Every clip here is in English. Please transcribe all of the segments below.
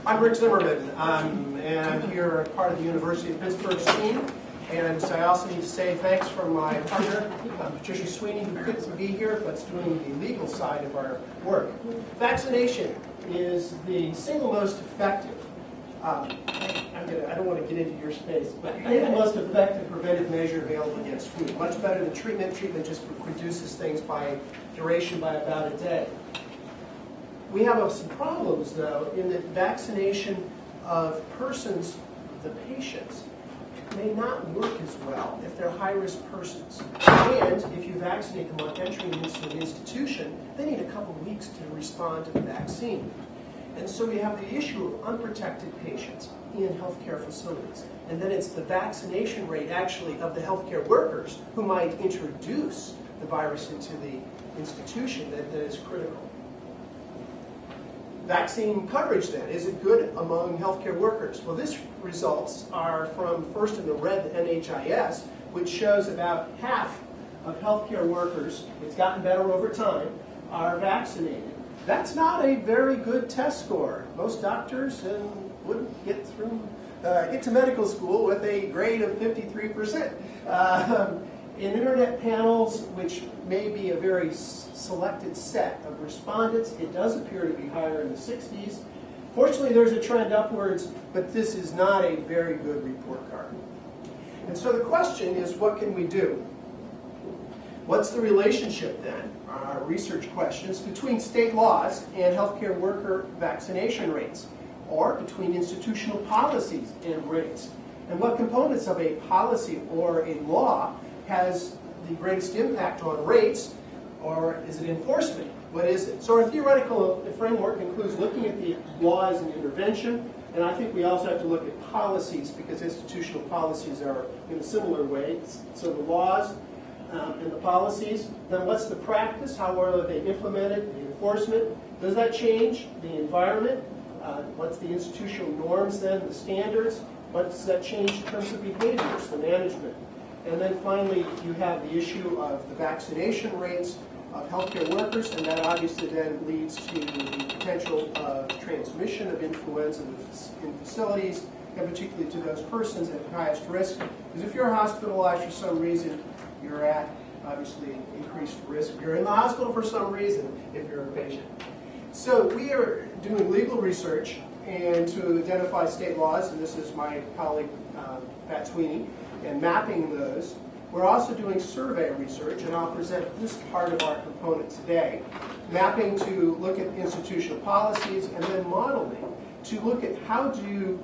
I'm Rick Zimmerman, and I'm here part of the University of Pittsburgh's team. And I also need to say thanks for my partner, Patricia Sweeney, who couldn't be here, but's doing the legal side of our work. Vaccination is the single most effective, I don't want to get into your space, but the most effective preventive measure available against flu. Much better than treatment. Treatment just reduces things by duration by about a day. We have some problems, though, in that vaccination of persons, the patients, may not work as well if they're high-risk persons. And if you vaccinate them on entering into an institution, they need a couple of weeks to respond to the vaccine. And so we have the issue of unprotected patients in healthcare facilities. And then it's the vaccination rate, actually, of the healthcare workers who might introduce the virus into the institution that is critical. Vaccine coverage, then, is it good among healthcare workers? Well, these results are from, first in the red, the NHIS, which shows about half of healthcare workers, it's gotten better over time, are vaccinated. That's not a very good test score. Most doctors wouldn't get to medical school with a grade of 53%. In internet panels, which may be a very selected set of respondents, it does appear to be higher in the 60s. Fortunately, there's a trend upwards, but this is not a very good report card. And so the question is, what can we do? What's the relationship then, our research questions, between state laws and healthcare worker vaccination rates, or between institutional policies and rates? And what components of a policy or a law has the greatest impact on rates, or is it enforcement? What is it? So our theoretical framework includes looking at the laws and intervention, and I think we also have to look at policies, because institutional policies are in a similar way. So the laws and the policies, then what's the practice? How are they implemented? The enforcement, does that change? The environment, what's the institutional norms then, the standards? What does that change in terms of behaviors, the management? And then finally, you have the issue of the vaccination rates of healthcare workers, and that obviously then leads to the potential of transmission of influenza in facilities, and particularly to those persons at highest risk. Because if you're hospitalized for some reason, you're at, obviously, increased risk. If you're in the hospital for some reason, if you're a patient. So we are doing legal research and to identify state laws, and this is my colleague, Pat Sweeney, and mapping those. We're also doing survey research, and I'll present this part of our component today. Mapping to look at institutional policies, and then modeling to look at how do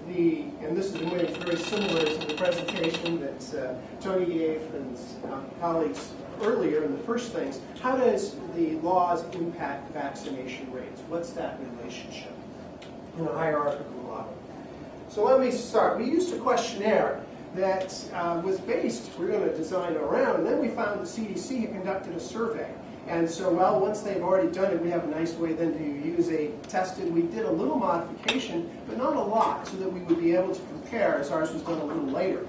and this is very similar to the presentation that Tony gave and his colleagues earlier in the first things, how does the laws impact vaccination rates? What's that relationship in a hierarchical model? So let me start. We used a questionnaire that was based, we're going to design it around, and then we found the CDC had conducted a survey. And so, well, once they've already done it, we have a nice way then to use a tested. We did a little modification, but not a lot, so that we would be able to compare, as ours was done a little later.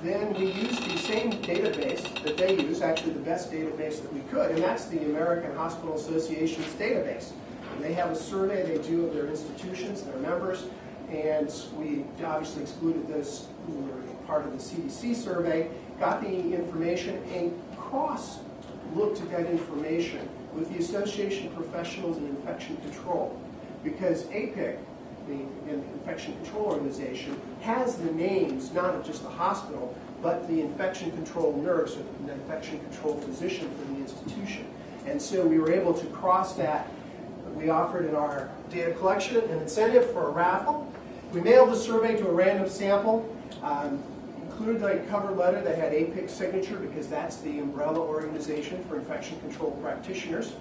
Then we used the same database that they use, actually the best database that we could, and that's the American Hospital Association's database. And they have a survey they do of their institutions, their members, and we obviously excluded those who were part of the CDC survey, got the information, and looked at that information with the Association of Professionals in Infection Control, because APIC, the Infection Control Organization, has the names not of just the hospital, but the infection control nurse or the infection control physician for the institution. And so we were able to cross that. We offered in our data collection an incentive for a raffle. We mailed the survey to a random sample. Included a cover letter that had APIC's signature, because that's the umbrella organization for infection control practitioners.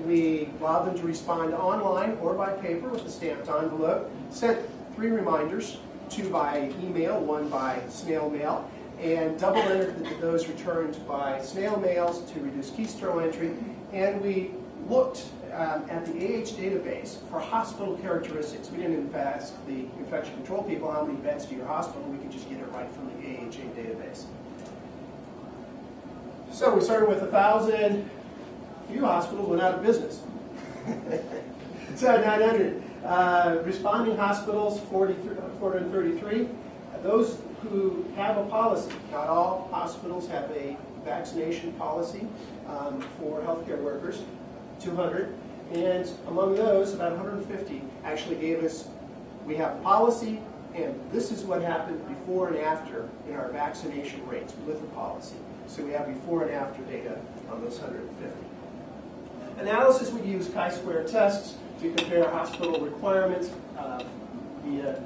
We allowed them to respond online or by paper with a stamped envelope, sent 3 reminders, 2 by email, 1 by snail mail, and double entered those returned by snail mails to reduce keystone entry. And we looked at the AH database for hospital characteristics. We didn't ask the infection control people how many beds to your hospital. We could just get it right from the AHA database. So we started with 1,000. A few hospitals went out of business. So 900. Responding hospitals, 433. Those who have a policy, not all hospitals have a vaccination policy for healthcare workers, 200. And among those, about 150 actually gave us, we have a policy, and this is what happened before and after in our vaccination rates with the policy. So we have before and after data on those 150. Analysis would use chi-square tests to compare hospital requirements via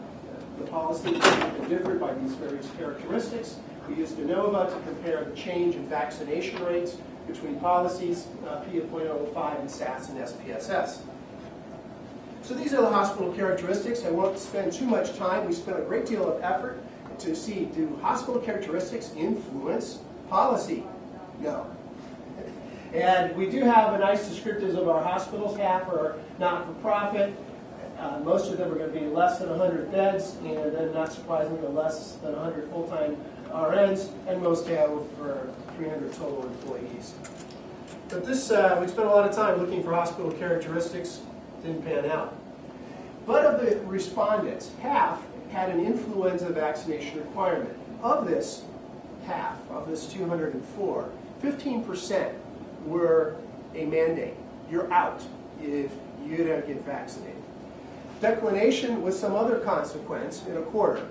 the policy that differed by these various characteristics. We used ANOVA to compare the change in vaccination rates between policies, P of 0.05 and SAS and SPSS. So these are the hospital characteristics. I won't spend too much time. We spent a great deal of effort to see, do hospital characteristics influence policy? No. And we do have a nice descriptors of our hospitals. Half are not-for-profit. Most of them are going to be less than 100 beds, and then not surprisingly less than 100 full-time RNs, and most have over 300 total employees. But this, we spent a lot of time looking for hospital characteristics. Didn't pan out. But of the respondents, half had an influenza vaccination requirement. Of this half, of this 204, 15% were a mandate. You're out if you don't get vaccinated. Declination with some other consequence in a quarter.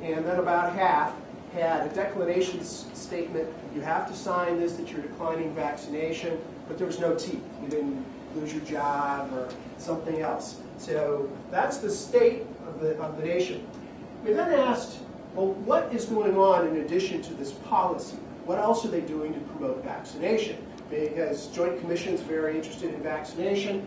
And then about half had a declination statement. You have to sign this that you're declining vaccination, but there was no teeth. You didn't lose your job or something else. So that's the state of the nation. We then asked, well, what is going on in addition to this policy? What else are they doing to promote vaccination? Because Joint Commission is very interested in vaccination.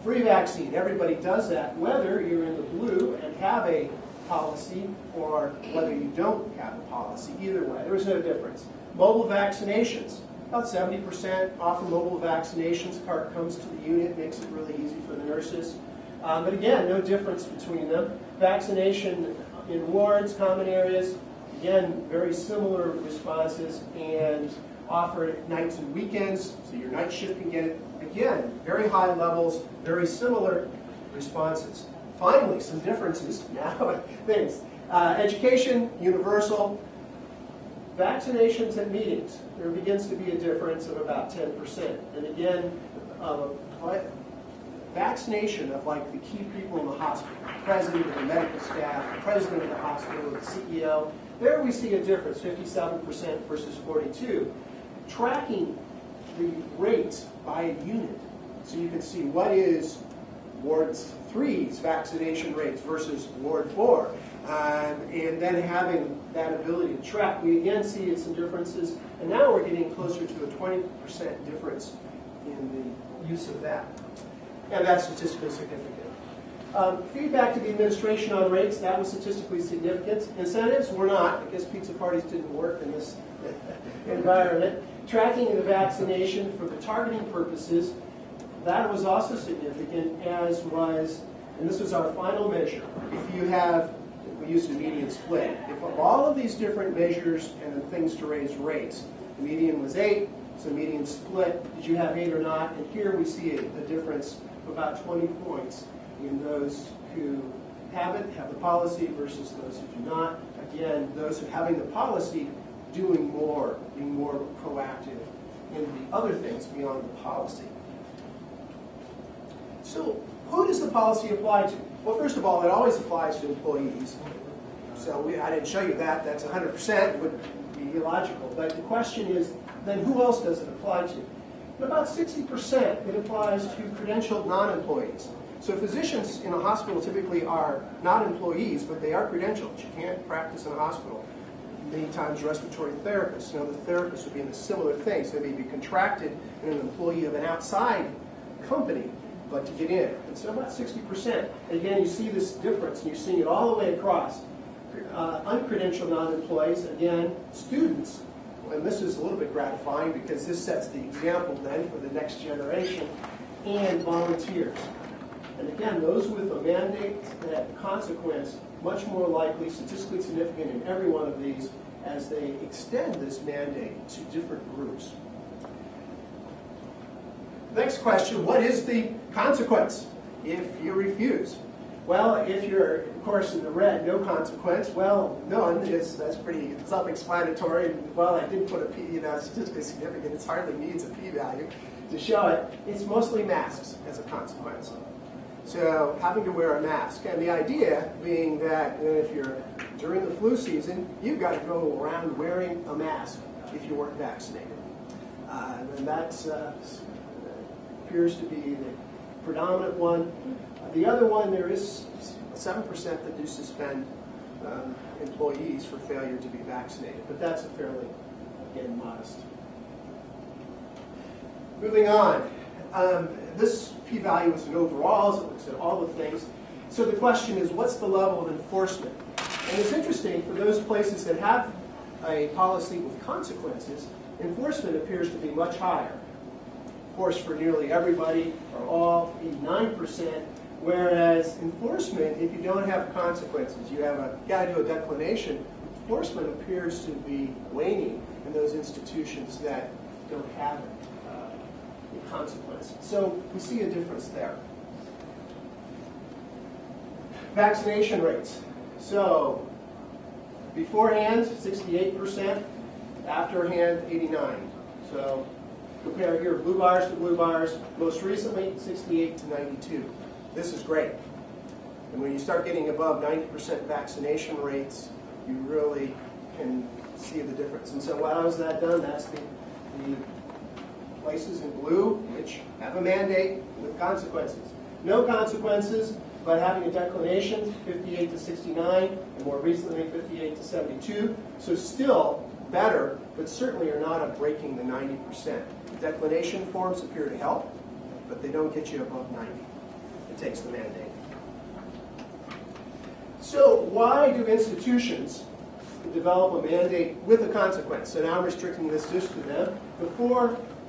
Free vaccine, everybody does that, whether you're in the blue and have a policy or whether you don't have a policy. Either way, there is no difference. Mobile vaccinations, about 70% offer mobile vaccinations. Cart comes to the unit, makes it really easy for the nurses. But again, no difference between them. Vaccination in wards, common areas, again, very similar responses, and offer it nights and weekends, so your night shift can get it. Again, very high levels, very similar responses. Finally, some differences now. Things. Education, universal. Vaccinations at meetings, there begins to be a difference of about 10%. And again, vaccination of like the key people in the hospital, the president of the medical staff, the president of the hospital, the CEO, there we see a difference, 57% versus 42%. Tracking the rates by a unit, so you can see what is Ward 3's vaccination rates versus Ward 4, and then having that ability to track. We again see some differences, and now we're getting closer to a 20% difference in the use of that, and that's statistically significant. Feedback to the administration on rates, that was statistically significant. Incentives were not. I guess pizza parties didn't work in this environment. Tracking the vaccination for the targeting purposes, that was also significant, as was, and this was our final measure, if you have, we used a median split. If of all of these different measures and the things to raise rates, the median was 8, so median split, did you have 8 or not? And here we see a difference of about 20 points in those who have it, have the policy, versus those who do not. Again, those who having the policy doing more, being more proactive in the other things beyond the policy. So who does the policy apply to? Well, first of all, it always applies to employees. So I didn't show you that. That's 100%. It would be illogical. But the question is, then who else does it apply to? About 60% it applies to credentialed non-employees. So physicians in a hospital typically are not employees, but they are credentialed. You can't practice in a hospital. Many times respiratory therapists, the therapists would be in a similar thing. So they may be contracted and an employee of an outside company, but to get in. And so about 60%. Again, you see this difference, and you're seeing it all the way across. Uncredentialed non-employees, again, students, and this is a little bit gratifying because this sets the example then for the next generation, and volunteers. And again, those with a mandate that consequence, much more likely, statistically significant in every one of these as they extend this mandate to different groups. Next question, what is the consequence? if you refuse? Well, if you're, of course, in the red, no consequence. Well, none that's pretty self-explanatory. Well, I didn't put a p, statistically significant. It hardly needs a p-value to show it. It's mostly masks as a consequence. So having to wear a mask, and the idea being that if you're during the flu season, you've got to go around wearing a mask if you weren't vaccinated, and that appears to be the predominant one. The other one, there is 7% that do suspend employees for failure to be vaccinated, but that's a fairly, again, modest. Moving on. This p-value is an overall, so it looks at all the things. So the question is, what's the level of enforcement? And it's interesting, for those places that have a policy with consequences, enforcement appears to be much higher. Of course, for nearly everybody, or all, 89%, whereas enforcement, if you don't have consequences, you got to do a declination, enforcement appears to be waning in those institutions that don't have it. Consequence. So we see a difference there. Vaccination rates. So beforehand, 68%. Afterhand, 89%. So compare here blue bars to blue bars. Most recently, 68 to 92. This is great. And when you start getting above 90% vaccination rates, you really can see the difference. And so how is that done? That's the places in blue, which have a mandate with consequences. No consequences, but having a declination, 58 to 69, and more recently 58 to 72. So still better, but certainly are not up breaking the 90%. Declination forms appear to help, but they don't get you above 90. It takes the mandate. So why do institutions develop a mandate with a consequence? So now I'm restricting this just to them.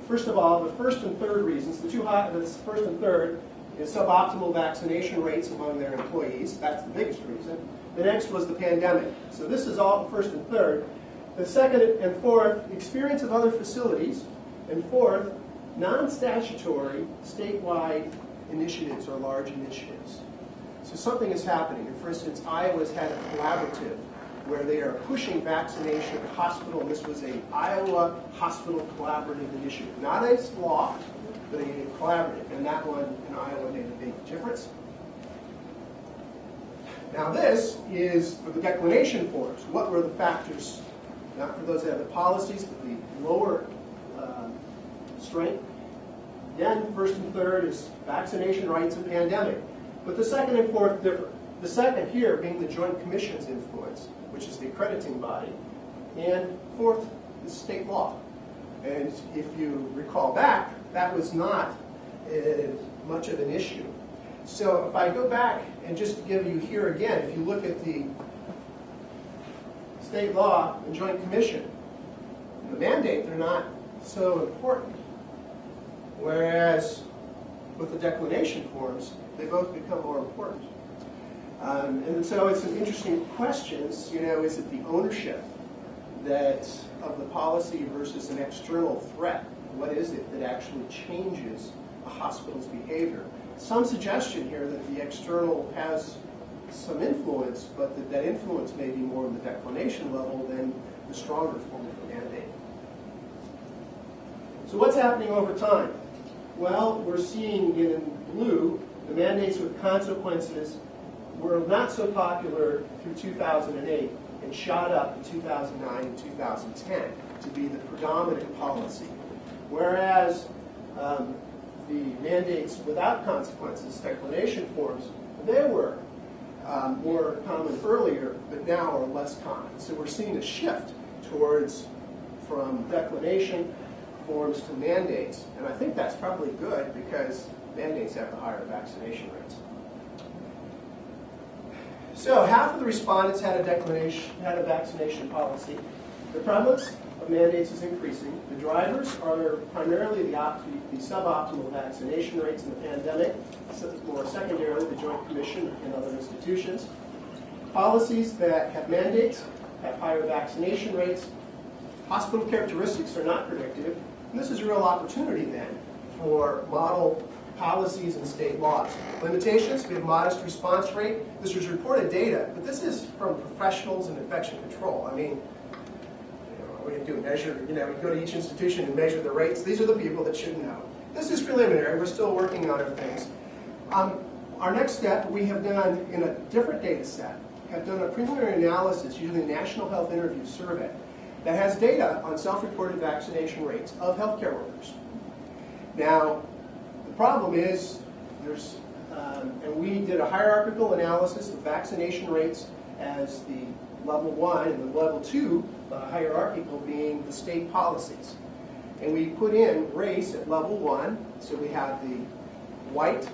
First of all, the first and third reasons, the first and third is suboptimal vaccination rates among their employees. That's the biggest reason. The next was the pandemic. So this is all first and third. The second and fourth, experience of other facilities. And fourth, non-statutory statewide initiatives or large initiatives. So something is happening. And for instance, Iowa's had a collaborative where they are pushing vaccination at the hospital, and this was an Iowa hospital collaborative initiative. Not a law, but a collaborative, and that one in Iowa made a big difference. Now this is for the declination forms. What were the factors? Not for those that have the policies, but the lower strength. Again, first and third is vaccination rights and pandemic. But the second and fourth differ. The second here being the Joint Commission's influence, which is the accrediting body, and fourth is state law. And if you recall back, that was not much of an issue. So if I go back and just give you here again, if you look at the state law and Joint Commission, the mandate, they're not so important. Whereas with the declination forms, they both become more important. And so it's some interesting questions. Is it the ownership of the policy versus an external threat? What is it that actually changes a hospital's behavior? Some suggestion here that the external has some influence, but that influence may be more in the declination level than the stronger form of the mandate. So what's happening over time? Well, we're seeing in blue the mandates with consequences were not so popular through 2008 and shot up in 2009 and 2010 to be the predominant policy. Whereas the mandates without consequences, declination forms, they were more common earlier, but now are less common. So we're seeing a shift from declination forms to mandates, and I think that's probably good because mandates have the higher vaccination rates. So half of the respondents had a vaccination policy. The prevalence of mandates is increasing. The drivers are primarily the suboptimal vaccination rates in the pandemic, more secondarily the Joint Commission and other institutions. Policies that have mandates have higher vaccination rates. Hospital characteristics are not predictive. And this is a real opportunity then for model policies and state laws. Limitations, we have modest response rate. This was reported data, but this is from professionals in infection control. I mean, what are we going to do? Measure, we go to each institution and measure the rates. These are the people that should know. This is preliminary. We're still working on our things. Our next step, we have done in a different data set, have done a preliminary analysis using the National Health Interview Survey that has data on self-reported vaccination rates of healthcare workers. Now, the problem is, and we did a hierarchical analysis of vaccination rates as the level 1 and the level 2, hierarchical being the state policies. And we put in race at level 1, so we have the white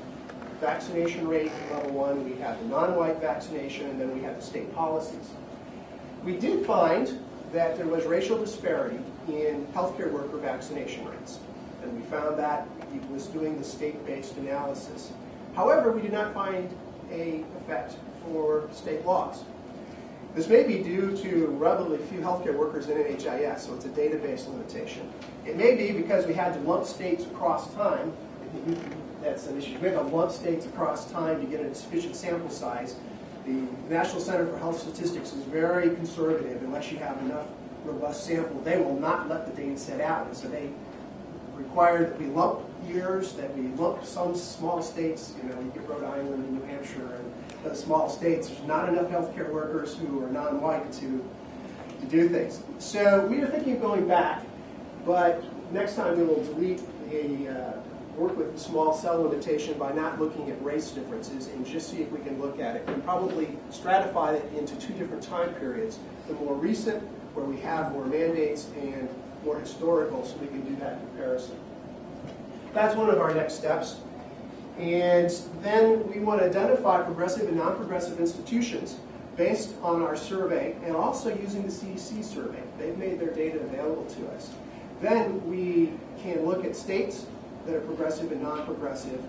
vaccination rate at level 1, we have the non-white vaccination, and then we have the state policies. We did find that there was racial disparity in healthcare worker vaccination rates. And we found that it was doing the state-based analysis. However, we did not find an effect for state laws. This may be due to relatively few healthcare workers in NHIS, so it's a database limitation. It may be because we had to lump states across time. That's an issue. We had to lump states across time to get a sufficient sample size. The National Center for Health Statistics is very conservative. Unless you have enough robust sample, they will not let the data set out. And so they required that we lump years, that we lump some small states, you get Rhode Island and New Hampshire and the small states. There's not enough healthcare workers who are non-white to do things. So we are thinking of going back, but next time we will delete work with the small cell limitation by not looking at race differences and just see if we can look at it. And probably stratify it into 2 different time periods. The more recent, where we have more mandates, and more historical, so we can do that comparison. That's one of our next steps. And then we want to identify progressive and non-progressive institutions based on our survey, and also using the CDC survey. They've made their data available to us. Then we can look at states that are progressive and non-progressive,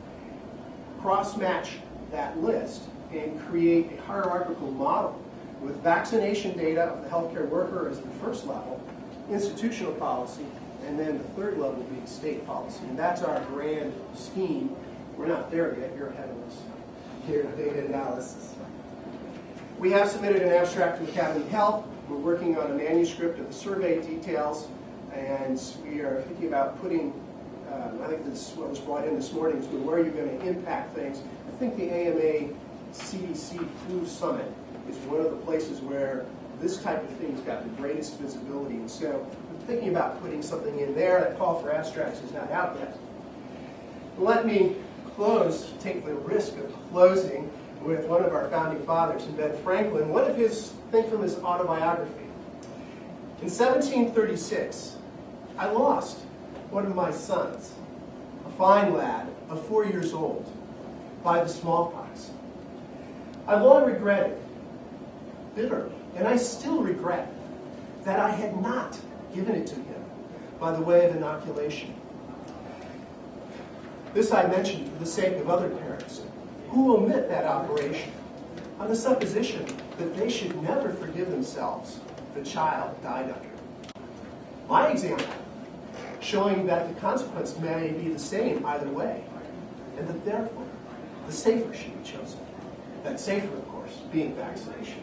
cross-match that list, and create a hierarchical model with vaccination data of the healthcare worker as the first level, institutional policy, and then the third level being state policy. And that's our grand scheme. We're not there yet. You're ahead of us here in data analysis. We have submitted an abstract to Academy Health. We're working on a manuscript of the survey details, and we are thinking about putting, I think this is what was brought in this morning, is where you're going to impact things. I think the AMA CDC Flu Summit is one of the places where this type of thing's got the greatest visibility. And so I'm thinking about putting something in there. That call for abstracts is not out yet. Let me close, take the risk of closing with one of our founding fathers, Ben Franklin, one of his, think from his autobiography. In 1736, I lost one of my sons, a fine lad of 4 years old, by the smallpox. I long regretted, bitterly, and I still regret, that I had not given it to him by the way of inoculation. This I mention for the sake of other parents who omit that operation on the supposition that they should never forgive themselves if a child died under it. My example, showing that the consequence may be the same either way, and that therefore the safer should be chosen. That safer, of course, being vaccination.